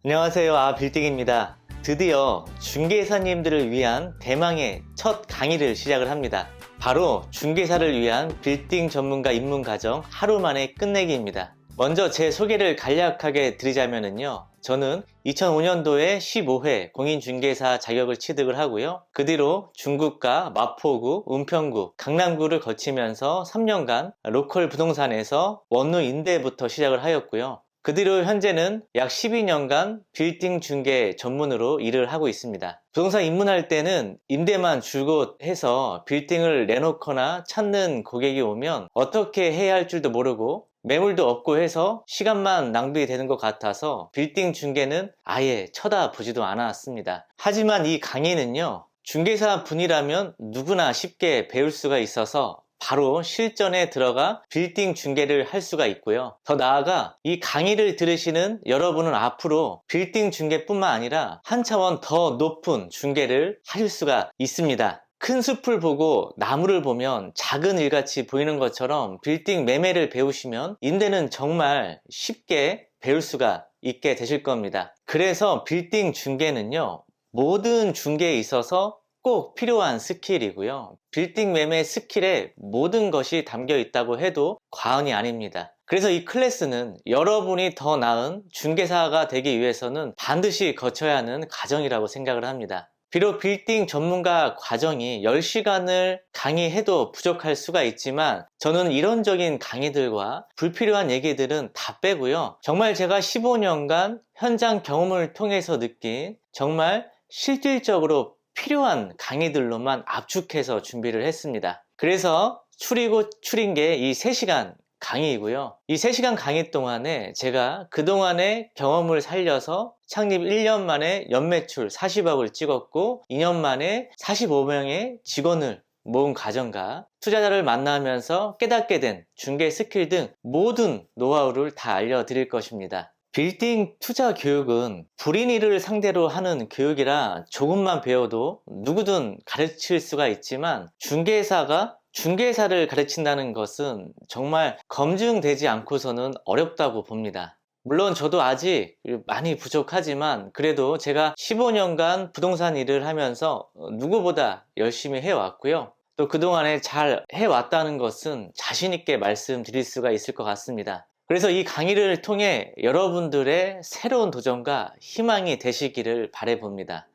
안녕하세요. 빌딩입니다. 드디어 중개사님들을 위한 대망의 첫 강의를 시작을 합니다. 바로 중개사를 위한 빌딩 전문가 입문 과정 하루 만에 끝내기입니다. 먼저 제 소개를 간략하게 드리자면요. 저는 2005년도에 15회 공인중개사 자격을 취득을 하고요. 그 뒤로 중구가, 마포구, 은평구, 강남구를 거치면서 3년간 로컬 부동산에서 원룸 임대부터 시작을 하였고요. 그 뒤로 현재는 약 12년간 빌딩 중개 전문으로 일을 하고 있습니다. 부동산 입문할 때는 임대만 줄곧 해서 빌딩을 내놓거나 찾는 고객이 오면 어떻게 해야 할 줄도 모르고 매물도 없고 해서 시간만 낭비되는 것 같아서 빌딩 중개는 아예 쳐다보지도 않았습니다. 하지만 이 강의는요, 중개사 분이라면 누구나 쉽게 배울 수가 있어서 바로 실전에 들어가 빌딩 중개를 할 수가 있고요. 더 나아가 이 강의를 들으시는 여러분은 앞으로 빌딩 중개뿐만 아니라 한 차원 더 높은 중개를 하실 수가 있습니다. 큰 숲을 보고 나무를 보면 작은 일같이 보이는 것처럼 빌딩 매매를 배우시면 임대는 정말 쉽게 배울 수가 있게 되실 겁니다. 그래서 빌딩 중개는요, 모든 중개에 있어서 꼭 필요한 스킬이고요. 빌딩 매매 스킬에 모든 것이 담겨 있다고 해도 과언이 아닙니다. 그래서 이 클래스는 여러분이 더 나은 중개사가 되기 위해서는 반드시 거쳐야 하는 과정이라고 생각을 합니다. 비록 빌딩 전문가 과정이 10시간을 강의해도 부족할 수가 있지만 저는 이론적인 강의들과 불필요한 얘기들은 다 빼고요. 정말 제가 15년간 현장 경험을 통해서 느낀 정말 실질적으로 필요한 강의들로만 압축해서 준비를 했습니다. 그래서 추린 게 이 3시간 강의이고요. 이 3시간 강의 동안에 제가 그동안의 경험을 살려서 창립 1년 만에 연매출 40억을 찍었고 2년 만에 45명의 직원을 모은 과정과 투자자를 만나면서 깨닫게 된 중개 스킬 등 모든 노하우를 다 알려드릴 것입니다. 빌딩 투자 교육은 불인이를 상대로 하는 교육이라 조금만 배워도 누구든 가르칠 수가 있지만 중개사가 중개사를 가르친다는 것은 정말 검증되지 않고서는 어렵다고 봅니다. 물론 저도 아직 많이 부족하지만 그래도 제가 15년간 부동산 일을 하면서 누구보다 열심히 해왔고요. 또 그동안에 잘 해왔다는 것은 자신 있게 말씀드릴 수가 있을 것 같습니다. 그래서 이 강의를 통해 여러분들의 새로운 도전과 희망이 되시기를 바라봅니다.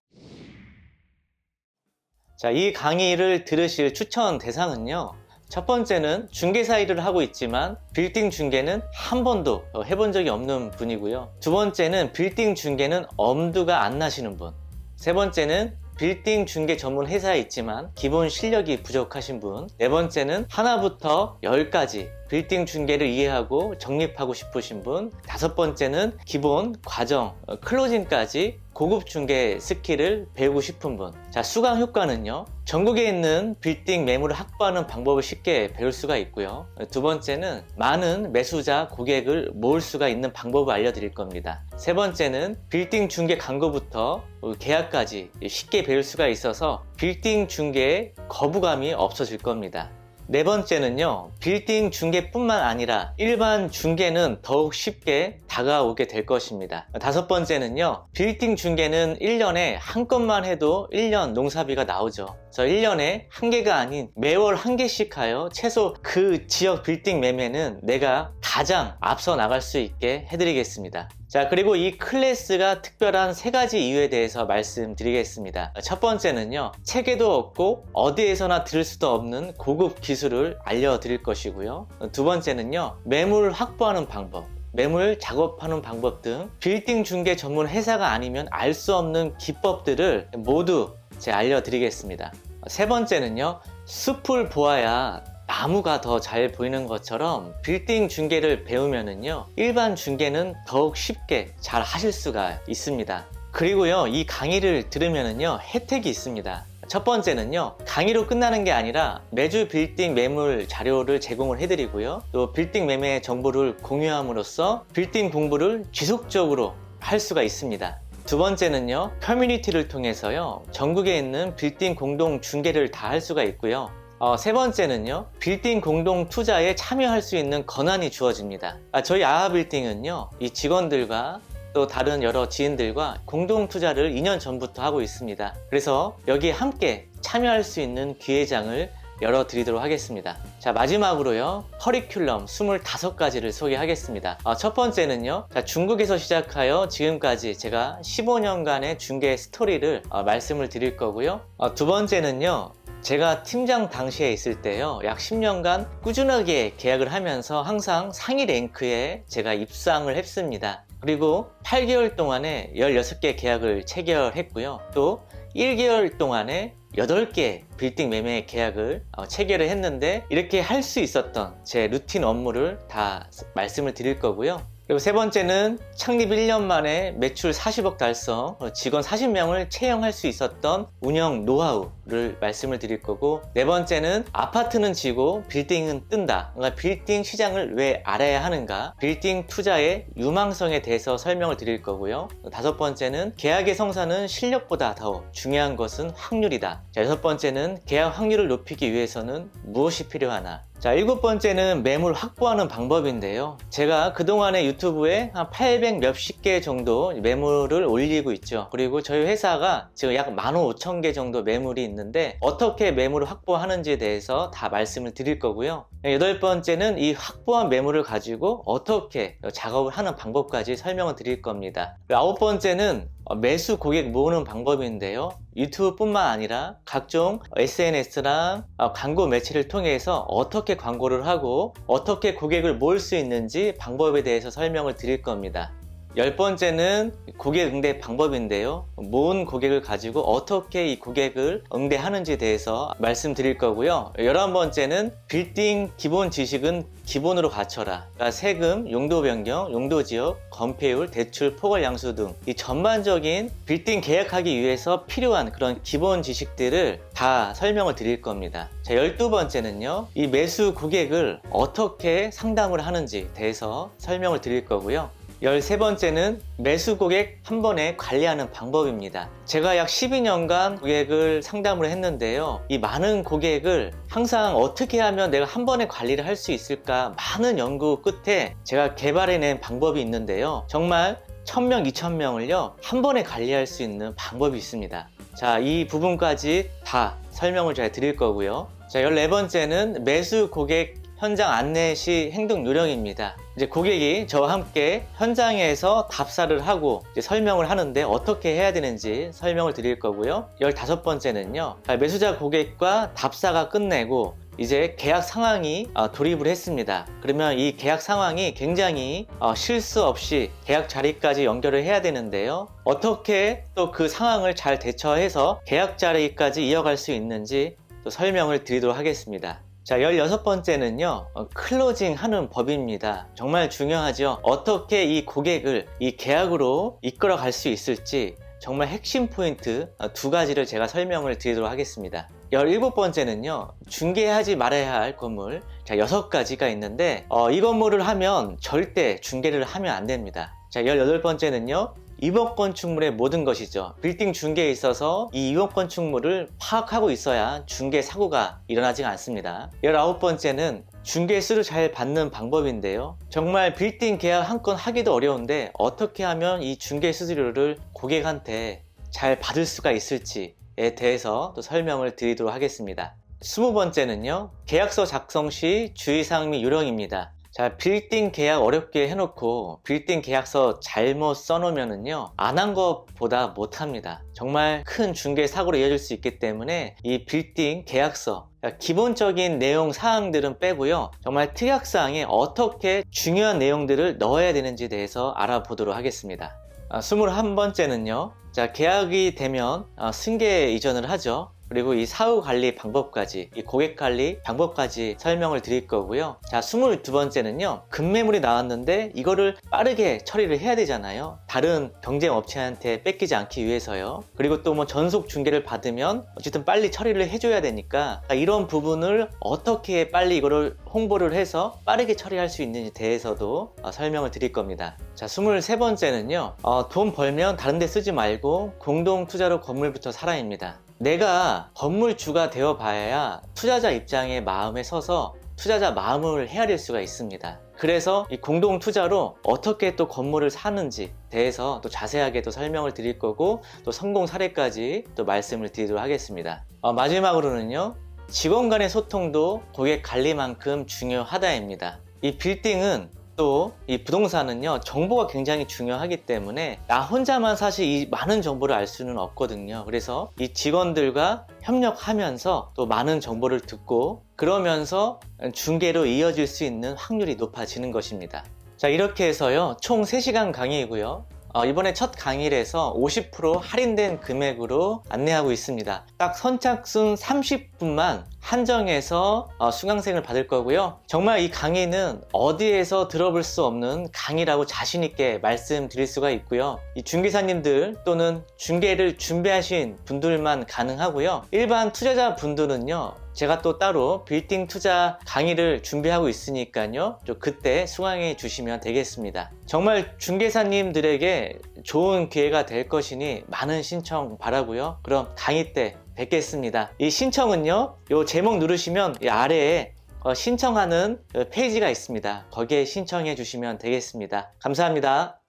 자, 이 강의를 들으실 추천 대상은요, 첫 번째는 중개사 일을 하고 있지만 빌딩 중개는 한 번도 해본 적이 없는 분이고요. 두 번째는 빌딩 중개는 엄두가 안 나시는 분. 세 번째는 빌딩 중개 전문 회사에 있지만 기본 실력이 부족하신 분. 네 번째는 하나부터 10까지 빌딩 중개를 이해하고 정립하고 싶으신 분. 다섯 번째는 기본 과정, 클로징까지 고급 중개 스킬을 배우고 싶은 분. 자, 수강 효과는요, 전국에 있는 빌딩 매물을 확보하는 방법을 쉽게 배울 수가 있고요. 두 번째는 많은 매수자 고객을 모을 수가 있는 방법을 알려드릴 겁니다. 세 번째는 빌딩 중개 광고부터 계약까지 쉽게 배울 수가 있어서 빌딩 중개에 거부감이 없어질 겁니다. 네 번째는요, 빌딩 중개뿐만 아니라 일반 중개는 더욱 쉽게 다가오게 될 것입니다. 다섯 번째는요, 빌딩 중개는 1년에 한 건만 해도 1년 농사비가 나오죠. 그래서 1년에 한 개가 아닌 매월 한 개씩 하여 최소 그 지역 빌딩 매매는 내가 가장 앞서 나갈 수 있게 해드리겠습니다. 자, 그리고 이 클래스가 특별한 3가지 이유에 대해서 말씀드리겠습니다. 첫 번째는요, 책에도 없고 어디에서나 들을 수도 없는 고급 기술을 알려드릴 것이고요. 두 번째는요, 매물 확보하는 방법, 매물 작업하는 방법 등 빌딩 중개 전문 회사가 아니면 알 수 없는 기법들을 모두 제가 알려드리겠습니다. 세 번째는요, 숲을 보아야 나무가 더 잘 보이는 것처럼 빌딩 중개를 배우면은요, 일반 중개는 더욱 쉽게 잘 하실 수가 있습니다. 그리고요, 이 강의를 들으면은요, 혜택이 있습니다. 첫 번째는요, 강의로 끝나는 게 아니라 매주 빌딩 매물 자료를 제공을 해드리고요, 또 빌딩 매매 정보를 공유함으로써 빌딩 공부를 지속적으로 할 수가 있습니다. 두 번째는요, 커뮤니티를 통해서요, 전국에 있는 빌딩 공동 중개를 다 할 수가 있고요. 세 번째는요, 빌딩 공동 투자에 참여할 수 있는 권한이 주어집니다. 저희 아하빌딩은요, 이 직원들과 또 다른 여러 지인들과 공동 투자를 2년 전부터 하고 있습니다. 그래서 여기에 함께 참여할 수 있는 기회장을 열어드리도록 하겠습니다. 자, 마지막으로요, 커리큘럼 25가지를 소개하겠습니다. 첫 번째는요, 중국에서 시작하여 지금까지 제가 15년간의 중개 스토리를 말씀을 드릴 거고요. 두 번째는요, 제가 팀장 당시에 있을 때요, 약 10년간 꾸준하게 계약을 하면서 항상 상위 랭크에 제가 입상을 했습니다. 그리고 8개월 동안에 16개 계약을 체결했고요. 또 1개월 동안에 8개 빌딩 매매 계약을 체결을 했는데, 이렇게 할 수 있었던 제 루틴 업무를 다 말씀을 드릴 거고요. 그리고 세 번째는 창립 1년 만에 매출 40억 달성, 직원 40명을 채용할 수 있었던 운영 노하우를 말씀을 드릴 거고, 네 번째는 아파트는 지고 빌딩은 뜬다. 그러니까 빌딩 시장을 왜 알아야 하는가, 빌딩 투자의 유망성에 대해서 설명을 드릴 거고요. 다섯 번째는 계약의 성사는 실력보다 더 중요한 것은 확률이다. 자, 여섯 번째는 계약 확률을 높이기 위해서는 무엇이 필요하나. 자, 일곱 번째는 매물 확보하는 방법인데요. 제가 그동안에 유튜브에 한 800 몇십 개 정도 매물을 올리고 있죠. 그리고 저희 회사가 지금 약 15,000개 정도 매물이 있는데, 어떻게 매물을 확보하는지에 대해서 다 말씀을 드릴 거고요. 여덟 번째는 이 확보한 매물을 가지고 어떻게 작업을 하는 방법까지 설명을 드릴 겁니다. 아홉 번째는 매수 고객 모으는 방법인데요. 유튜브뿐만 아니라 각종 SNS랑 광고 매체를 통해서 어떻게 광고를 하고 어떻게 고객을 모을 수 있는지 방법에 대해서 설명을 드릴 겁니다. 열 번째는 고객 응대 방법인데요. 모은 고객을 가지고 어떻게 이 고객을 응대하는지에 대해서 말씀드릴 거고요. 11번째는 빌딩 기본 지식은 기본으로 갖춰라. 그러니까 세금, 용도 변경, 용도 지역, 건폐율, 대출, 포괄 양수 등 이 전반적인 빌딩 계약하기 위해서 필요한 그런 기본 지식들을 다 설명을 드릴 겁니다. 자, 12번째는요. 이 매수 고객을 어떻게 상담을 하는지에 대해서 설명을 드릴 거고요. 13번째는 매수 고객 한 번에 관리하는 방법입니다. 제가 약 12년간 고객을 상담을 했는데요. 이 많은 고객을 항상 어떻게 하면 내가 한 번에 관리를 할 수 있을까, 많은 연구 끝에 제가 개발해낸 방법이 있는데요. 정말 1000명, 2000명을요 한 번에 관리할 수 있는 방법이 있습니다. 자, 이 부분까지 다 설명을 잘 드릴 거고요. 자, 14번째는 매수 고객 현장 안내 시 행동 요령입니다. 이제 고객이 저와 함께 현장에서 답사를 하고 이제 설명을 하는데 어떻게 해야 되는지 설명을 드릴 거고요. 15번째는요. 매수자 고객과 답사가 끝내고 이제 계약 상황이 돌입을 했습니다. 그러면 이 계약 상황이 굉장히 실수 없이 계약 자리까지 연결을 해야 되는데요. 어떻게 또 그 상황을 잘 대처해서 계약 자리까지 이어갈 수 있는지 또 설명을 드리도록 하겠습니다. 자, 16번째는요, 클로징 하는 법입니다. 정말 중요하죠. 어떻게 이 고객을 이 계약으로 이끌어 갈 수 있을지 정말 핵심 포인트 두 가지를 제가 설명을 드리도록 하겠습니다. 17번째는요, 중개하지 말아야 할 건물. 자, 6가지가 있는데, 이 건물을 하면 절대 중개를 하면 안 됩니다. 자, 18번째는요, 이번 건축물의 모든 것이죠. 빌딩 중개에 있어서 이 이번 건축물을 파악하고 있어야 중개 사고가 일어나지 않습니다. 19번째는 중개 수를 잘 받는 방법인데요. 정말 빌딩 계약 한 건 하기도 어려운데 어떻게 하면 이 중개 수수료를 고객한테 잘 받을 수가 있을지에 대해서 또 설명을 드리도록 하겠습니다. 20번째는요, 계약서 작성 시 주의사항 및 요령입니다. 자, 빌딩 계약 어렵게 해놓고 빌딩 계약서 잘못 써놓으면은요, 안 한 것보다 못합니다. 정말 큰 중개 사고로 이어질 수 있기 때문에 이 빌딩 계약서 기본적인 내용 사항들은 빼고요, 정말 특약사항에 어떻게 중요한 내용들을 넣어야 되는지에 대해서 알아보도록 하겠습니다. 21번째는요, 자, 계약이 되면 승계 이전을 하죠. 그리고 이 사후 관리 방법까지, 이 고객 관리 방법까지 설명을 드릴 거고요. 자, 22번째는요, 급매물이 나왔는데 이거를 빠르게 처리를 해야 되잖아요. 다른 경쟁 업체한테 뺏기지 않기 위해서요. 그리고 또 뭐 전속 중개를 받으면 어쨌든 빨리 처리를 해줘야 되니까 이런 부분을 어떻게 빨리 이거를 홍보를 해서 빠르게 처리할 수 있는지 대해서도 설명을 드릴 겁니다. 자, 23번째는요, 돈 벌면 다른 데 쓰지 말고 공동 투자로 건물부터 사라입니다. 내가 건물주가 되어 봐야 투자자 입장의 마음에 서서 투자자 마음을 헤아릴 수가 있습니다. 그래서 이 공동 투자로 어떻게 또 건물을 사는지 대해서 또 자세하게 또 설명을 드릴 거고, 또 성공 사례까지 또 말씀을 드리도록 하겠습니다. 마지막으로는요, 직원 간의 소통도 고객 관리만큼 중요하다입니다. 이 빌딩은 또 이 부동산은요, 정보가 굉장히 중요하기 때문에 나 혼자만 사실 이 많은 정보를 알 수는 없거든요. 그래서 이 직원들과 협력하면서 또 많은 정보를 듣고, 그러면서 중개로 이어질 수 있는 확률이 높아지는 것입니다. 자, 이렇게 해서요, 총 3시간 강의이고요. 이번에 첫 강의에서 50% 할인된 금액으로 안내하고 있습니다. 딱 선착순 30분만 한정해서 수강생을 받을 거고요. 정말 이 강의는 어디에서 들어볼 수 없는 강의라고 자신 있게 말씀드릴 수가 있고요. 이 중개사님들 또는 중개를 준비하신 분들만 가능하고요. 일반 투자자 분들은요, 제가 또 따로 빌딩 투자 강의를 준비하고 있으니까요, 또 그때 수강해 주시면 되겠습니다. 정말 중개사님들에게 좋은 기회가 될 것이니 많은 신청 바라고요. 그럼 강의 때 뵙겠습니다. 이 신청은요, 요 제목 누르시면 이 아래에 신청하는 페이지가 있습니다. 거기에 신청해 주시면 되겠습니다. 감사합니다.